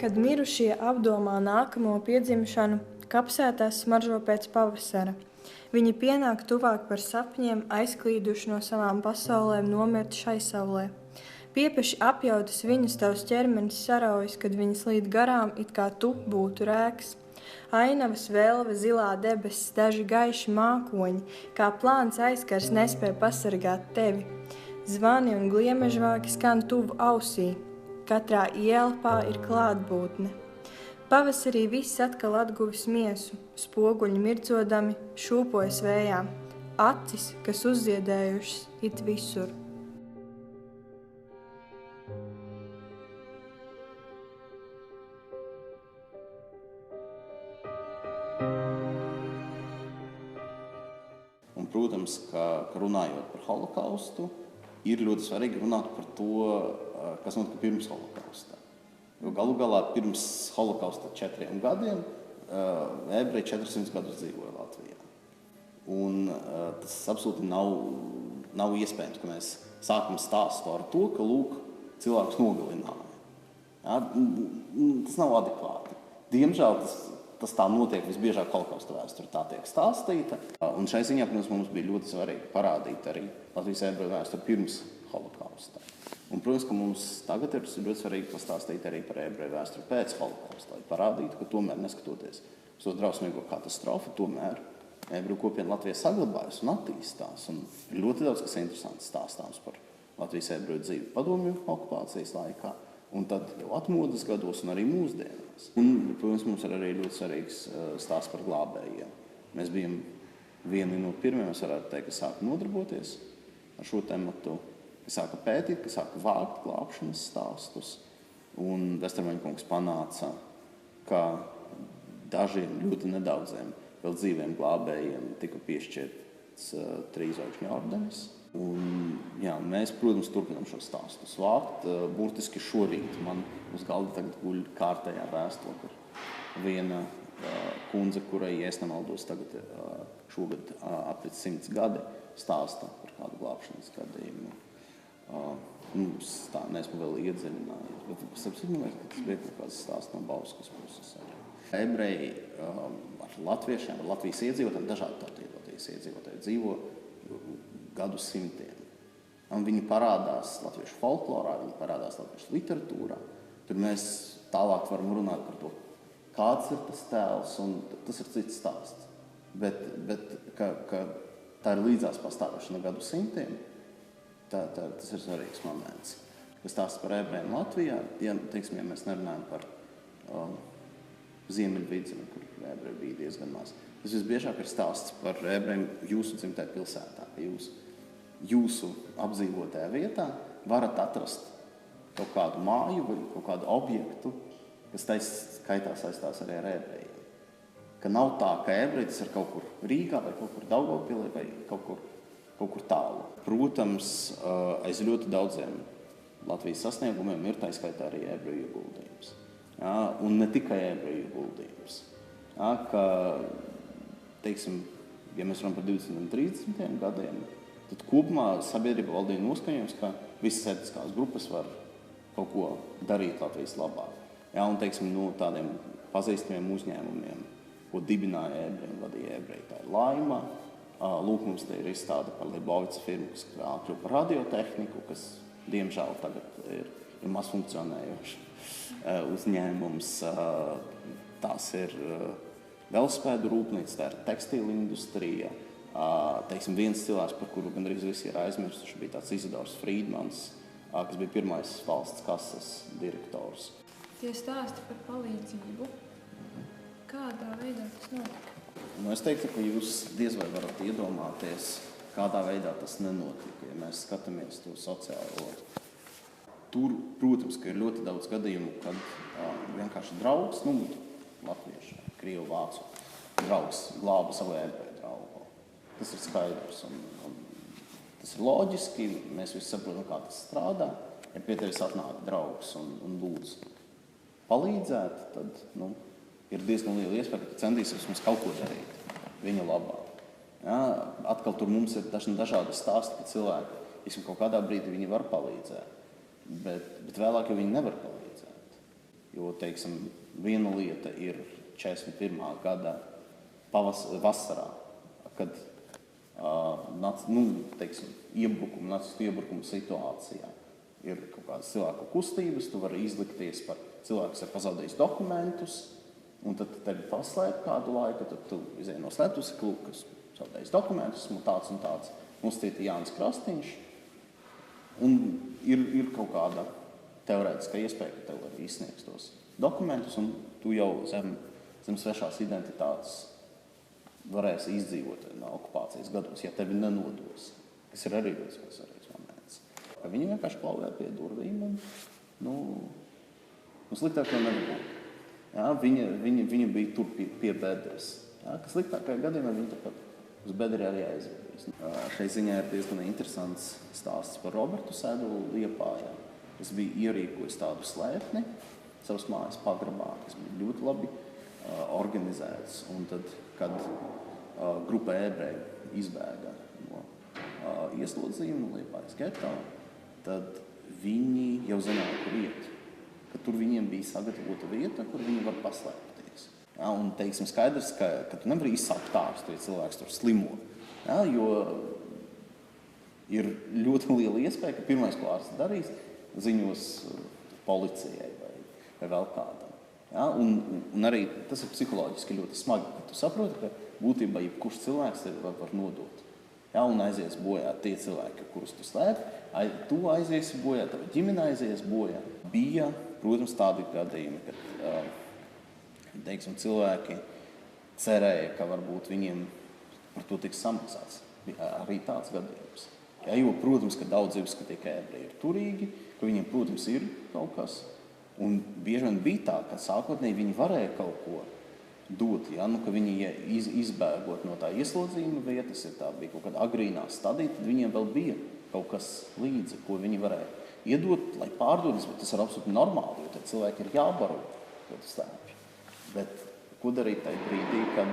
Kad mirušie apdomā nākamo piedzimšanu, kapsētās smaržo pēc pavasara. Viņi pienāk tuvāk par sapņiem, aizklīduši no savām pasaulēm, nomirt šai saulē. Piepeši apjautas viņas tavs ķermenis saraujas, kad viņas līd garām, it kā tu būtu rēks. Ainavas velve, zilā debesis, daži gaiši mākoņi, kā plāns aizkars nespēja pasargāt tevi. Zvani un gliemežvāki skan tuvu ausī. Katrā ielpā ir klātbūtne. Pavasarī viss atkal atguvis miesu, spoguļi mirdzodami, šūpojas vējā. Acis, kas uzziedējušas it visur. Un, protams, ka runājot par holokaustu, ir ļoti svarīgi runāt par to, kas notika pirms holokausta. Jo galu galā pirms holokausta 4 gadiem ebreji 400 gadus dzīvoja Latvijā. Un tas absolūti nav iespējams, ka mēs sākam stāstu ar to, ka lūk, cilvēkus nogalināja. Ja? Tas nav adekvāti. Diemžēl tas tā notiek visbiežāk holokausta vēsture, tā tiek stāstīta. Un šai ziņā, protams, mums bija ļoti svarīgi parādīt arī Latvijas ebreju vēsturi pirms holokausta. Un, protams, ka mums tagad ir ļoti svarīgi pastāstīt arī par ebreju vēsturi pēc holokausta, lai parādītu, ka tomēr, neskatoties uz to drausmīgo katastrofu, tomēr ebreju kopiena Latvijā saglabājas un attīstās. Un ir ļoti daudz, kas interesants stāstāms par Latvijas ebreju dzīvi padomju okupācijas laikā, un tad jau atmodas gados un arī mūsdienās. Un, protams, mums ir arī ļoti svarīgs stāsts par glābējiem. Mēs bijām vieni no pirmiem, es varētu teikt, kas sāka nodarboties ar šo tematu, kas sāka pētīt, kas sāka vākt glābšanas stāstus. Un Vestermaņa kungs panāca, ka dažiem ļoti nedaudziem vēl dzīviem glābējiem tika piešķirts 3 zvaigžņu ordenis. Un, jā, mēs, protams, turpinām šo stāstus vākt. Burtiski šorīt man uz galda tagad guļ kārtējā vēstule, kur viena kundze, kurai, ja es nemaldos, tagad šogad aprit 100 gadi, stāsta par kādu glābšanas gadījumu. Tā neesmu vēl iedziļinājies, bet tas bija kaut kāds stāsts no Bauskas puses. Ebreji ar latviešiem, ar Latvijas iedzīvotājiem, dažādi tautību Latvijas iedzīvotāji dzīvo gadsimtiem. Un viņi parādās latviešu folklorā, viņi parādās latviešu literatūrā. Tur mēs tālāk varam runāt par to, kāds ir tas tēls, un tas ir cits stāsts. Bet ka tā ir līdzās pastāvēšana gadsimtiem, tas ir svarīgs moments. Kas stāsta par ebrejiem Latvijā, ja mēs nerunājam par Ziemeļvidzemi, kur ebreji bija diezgan maz. Tas visbiežāk ir stāsts par ebrejiem jūsu dzimtajā pilsētā. Jūsu apdzīvotajā vietā varat atrast kaut kādu māju vai kaut kādu objektu, kas skaitā saistās arī ar ebrejiem. Ka nav tā, ka ebreji tas ir kaut kur Rīgā vai kaut kur Daugavpilī vai kaut kur tālu. Protams, aiz ļoti daudziem Latvijas sasniegumiem ir taiskaitā arī ebreju ieguldījums. Ja, un ne tikai ebreju ieguldījums. Ja, ka, teiksim, ja mēs runājam par 20 un 30 gadiem, tad kopumā sabiedrība valdīja noskaņojums, ka visas etniskās grupas var kaut ko darīt Latvijas labā. Ja, un, teiksim, no tādiem pazīstamiem uzņēmumiem, ko dibināja ebreji un vadīja ebreji, tā ir Laima. Lūk, mums te ir izstāde par Libovica firmu, kas kļuva par radiotehniku, kas, diemžēl, tagad ir maz funkcionējošs uzņēmums. Tās ir velospēdu rūpnīca, tā ir tekstīla industrija. Teiksim, viens cilvēks, par kuru gandrīz visi ir aizmirsuši, bija tāds Izidors Frīdmans, kas bija pirmais valsts kases direktors. Tie stāsti par palīdzību. Kādā veidā tas notika? Es teiktu, ka jūs diez vai varat iedomāties, kādā veidā tas nenotika, ja mēs skatāmies to sociālo. Tur, protams, ka ir ļoti daudz gadījumu, kad vienkārši draugs, latviešu, krievu, vācu draugs glāba savu ebreju draugu. Tas ir skaidrs un tas ir loģiski, mēs visi saprotam, kā tas strādā. Ja pie tevis atnāk draugs un lūdz palīdzēt, tad, ir diezgan liela iespēja, ka centīsies mums kaut ko darīt viņa labā. Ja, atkal tur mums ir dažādi stāsti, ka cilvēki, kaut kādā brīdī viņi var palīdzēt, bet vēlāk jau viņi nevar palīdzēt. Jo, teiksim, viena lieta ir 41. gada vasarā, kad nacistu iebrukuma situācijā ir kaut kādas cilvēku kustības, tu vari izlikties par cilvēku, kas ir pazaudējis dokumentus, un tad tevi paslēp kādu laiku, tad tu izēji no slēptuves, kas zaudējis dokumentus, esmu tāds un tāds, uzstīta Jānis Krastiņš, un ir kaut kāda teorētiskā iespēja, ka tev arī izsniegs tos dokumentus, un tu jau zem svešās identitātes varēsi izdzīvot no okupācijas gados, ja tevi nenodos, kas ir arī ļoti svarīgs moments. Viņi vienkārši klauvē pie durvīm, un sliktāk jau nevar būt. Ja, viņa bija tur pie bedres. Ja, ka sliktākajā gadījumā viņa tāpat uz bedri arī aizvedīs. Šai ziņā ir diezgan interesants stāsts par Robertu Sēdulu Liepājā. Es biju ierīkojis tādu slēpni savas mājas pagrabā, kas bija ļoti labi organizēts. Un tad, kad grupa ebreju izbēga no ieslodzījuma Liepājas getā, tad viņi jau zināja, kur iet. Ka tur viņiem bija sagatavota vieta, kur viņi var paslēpties. Ja, un teiksim skaidrs, ka tu nevari izsaukt ārstu, ja cilvēks tur slimo. Ja, jo ir ļoti liela iespēja, ka pirmais, ko ārsts darīs, ziņos policijai vai vēl kādam. Ja, un arī tas ir psiholoģiski ļoti smagi, ka tu saproti, ka būtībā jebkurš cilvēks tevi var nodot. Ja, un aizies bojā tie cilvēki, kurus tu slēpi, tu aiziesi bojā, tava ģimene aizies bojā. Bija, protams, tādi gadījumi, kad teiksim, cilvēki cerēja, ka varbūt viņiem par to tiks samaksāts. Bija arī tāds gadījums. Ja, jo, protams, ka daudz uzskatīja, ka ebreji ir turīgi, ka viņiem, protams, ir kaut kas. Un bieži vien bija tā, ka sākotnēji viņi varēja kaut ko dot, ja, ka viņi izbēgot no tā ieslodzījuma vietas, ja tā bija kaut kāda agrīnā stadija, tad viņiem vēl bija kaut kas līdzi, ko viņi varēja iedot, lai pārdodas, bet tas ir absolūti normāli, jo tad cilvēki ir jābaro, ko tu stēpji. Bet ko darīt tajā brīdī, kad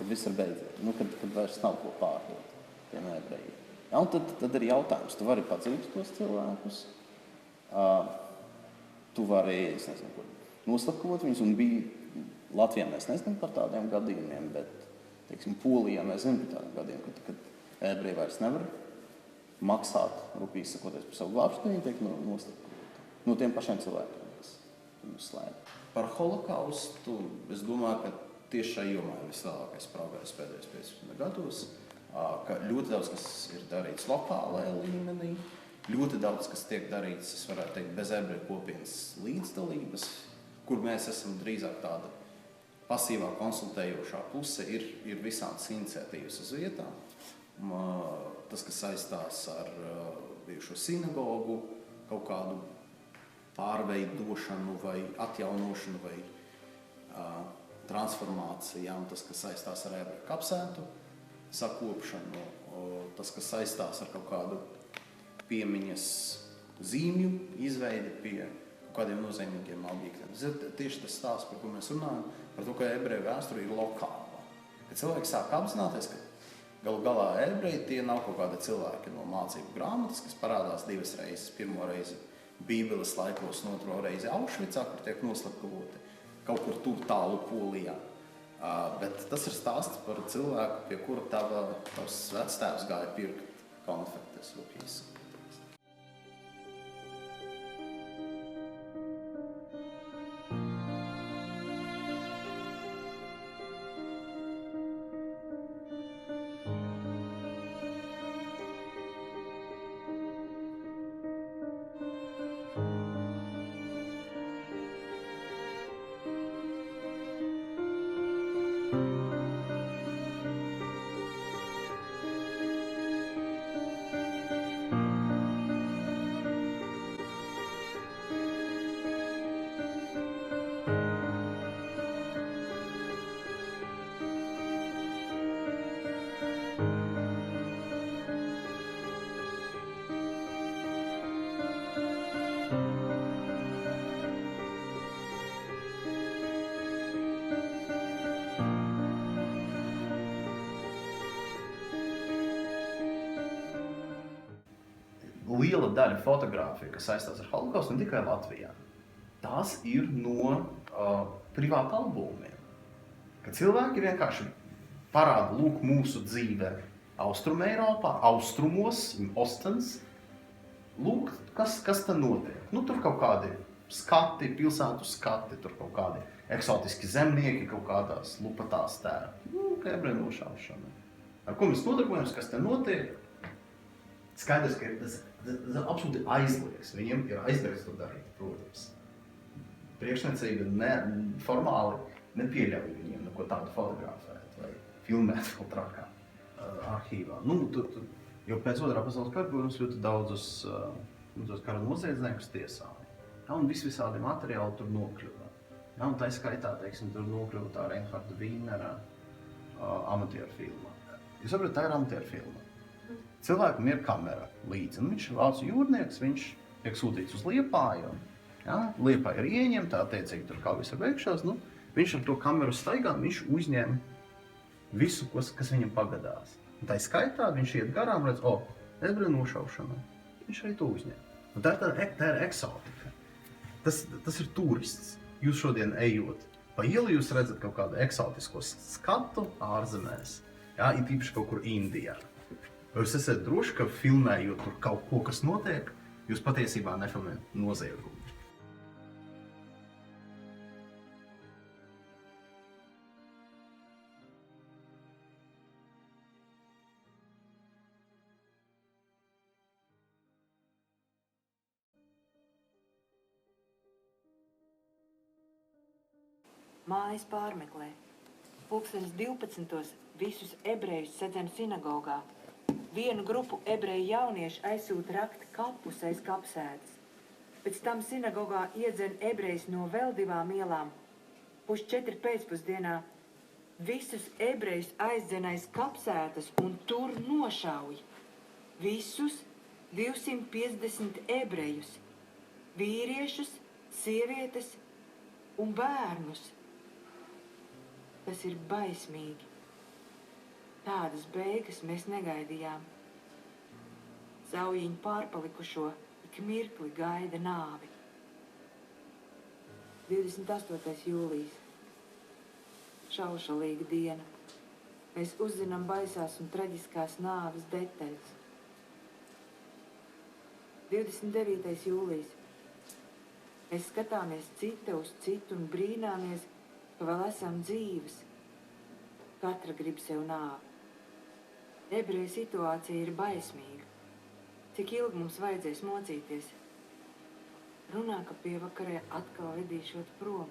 viss ir beidzies, kad vairs nav ko pārdot tiem ebrejiem. Ja, un tad ir jautājums, tu vari padzīt tos cilvēkus, tu vari, es nezinu, noslapkot viņus, un bija Latvijā mēs nezinām par tādiem gadījumiem, bet, teiksim, Polijā mēs zinām par tādiem gadījumiem, kad ebreji vairs nevar maksāt, rupīgi sakoties par savu glābšanu, viņi tiek noslapkot. No tiem pašiem cilvēkiem, kas viņus slēp. Par holokaustu, es domāju, ka tieši šai jomā ir vislielākais progress pēdējos 15 gados, ka ļoti daudz, kas ir darīts lokālajā līmenī, ļoti daudz, kas tiek darīts, es varētu teikt, bez ebreju kopienas līdzdalības, kur mēs esam drīzāk tāda pasīvā konsultējošā puse, ir visādas iniciatīvas uz vietām. Tas, kas saistās ar bijušo sinagogu, kaut kādu pārveidošanu vai atjaunošanu vai transformācijām, tas, kas saistās ar ebreju kapsētu sakopšanu, tas, kas saistās ar kaut kādu piemiņas zīmju izveidi pie kādiem nozīmīgiem objektiem. Tas ir tieši tas stāsts, par ko mēs runājam, par to, ka ebreju vēsture ir lokāla. Kad cilvēki sāk apzināties, ka galu galā ebreji tie nav kaut kādi cilvēki no mācību grāmatas, kas parādās divas reizes. Pirmo reizi Bībeles laikos, un otro reizi Aušvicā, kur tiek noslapkavoti kaut kur tur tālu Polijā. Bet tas ir stāsts par cilvēku, pie kura tavs vectēvs gāja pirkt konfektes. Liela daļa fotogrāfiju, kas saistās ar holokaustu, ne tikai Latvijā. tās ir no privāta albumiem. Kad cilvēki vienkārši parāda, lūk, mūsu dzīve Austrumeiropā, austrumos, Ostens, lūk, kas te notiek. Nu, tur kaut kādi skati, pilsētu skati, tur kaut kādi eksotiski zemnieki kaut kādās lupatās tērpi. Nu, kā ebreju nošaušana. Ar ko mēs nodarbojamies, kas te notiek? Skaidrs, ka tas absolūti aizliegs. Viņiem ir aizliegts to darīt, protams. Priekšniecība formāli nepieļauj viņiem neko tādu fotografēt vai filmēt vēl trakā arhīvā. Nu, jo pēc otrā pasaules kara, protams, ļoti daudzus kara noziedzniekus tiesāja. Ja, un visādi materiāli tur nokļuva. Ja, un tā skaitā, teiksim, tur nokļuva tā Reinharda Vīnera amatieru filma. Jūs saprotat, tā ir amatieru filma. Cilvēkam ir kamera līdzi, un viņš ir vācu jūrnieks, viņš tiek sūtīts uz Liepāju. Ja, Liepāja ir ieņemta, attiecīgi tur kā viss ir beigšās, nu, viņš ar to kameru staigā, viņš uzņem visu, kas viņam pagadās. Un tā skaitā viņš iet garām, redz, ebreju nošaušana, viņš arī to uzņem. Un tā ir eksotika. Tas ir turists. Jūs šodien ejot pa ielu, jūs redzat kaut kādu eksotisko skatu ārzemēs, ja, it īpaši kaut kur Indijā. Vai jūs esat droši, ka filmējot tur kaut ko, kas notiek, jūs patiesībā nefilmējat noziegumu? Mājas pārmeklē. Pulkstenis 12. visus ebrejus sedzen sinagogā. Vienu grupu ebreju jauniešu aizsūta rakt kapus aiz kapsētas. Pēc tam sinagogā iedzen ebrejus no vēl 2 ielām. 3:04 pēcpusdienā visus ebrejus aizdzen aiz kapsētas un tur nošauj. Visus 250 ebrejus. Vīriešus, sievietes un bērnus. Tas ir baismīgi. Tādas beigas mēs negaidījām. Zaujiņu pārpalikušo ik mirkli gaida nāvi. 28. jūlijas. Šaušalīga diena. Mēs uzzinām baisās un traģiskās nāves detaļas. 29. jūlijas. Mēs skatāmies cita uz citu un brīnāmies, ka vēl esam dzīves. Katra grib sev nāvi. Ebreju situācija ir baismīga. Cik ilgi mums vajadzēs mocīties? Runā, ka pievakarē atkal vedīšot prom.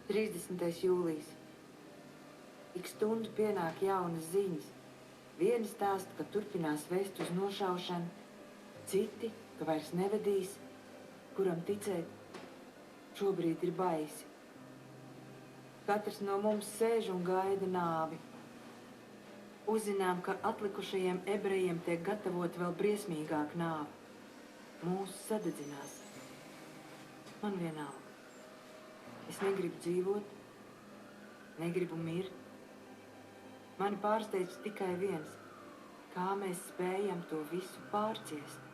30. jūlijas. Ik stundu pienāk jaunas ziņas. Vieni stāsta, ka turpinās vest uz nošaušanu, citi, ka vairs nevedīs. Kuram ticēt, šobrīd ir baisi. Katrs no mums sēž un gaida nāvi. Uzzinām, ka atlikušajiem ebrejiem tiek gatavot vēl briesmīgāk nāve. Mūs sadedzinās. Man vienalga. Es negribu dzīvot, negribu mirt. Mani pārsteidz tikai viens, kā mēs spējam to visu pārciest.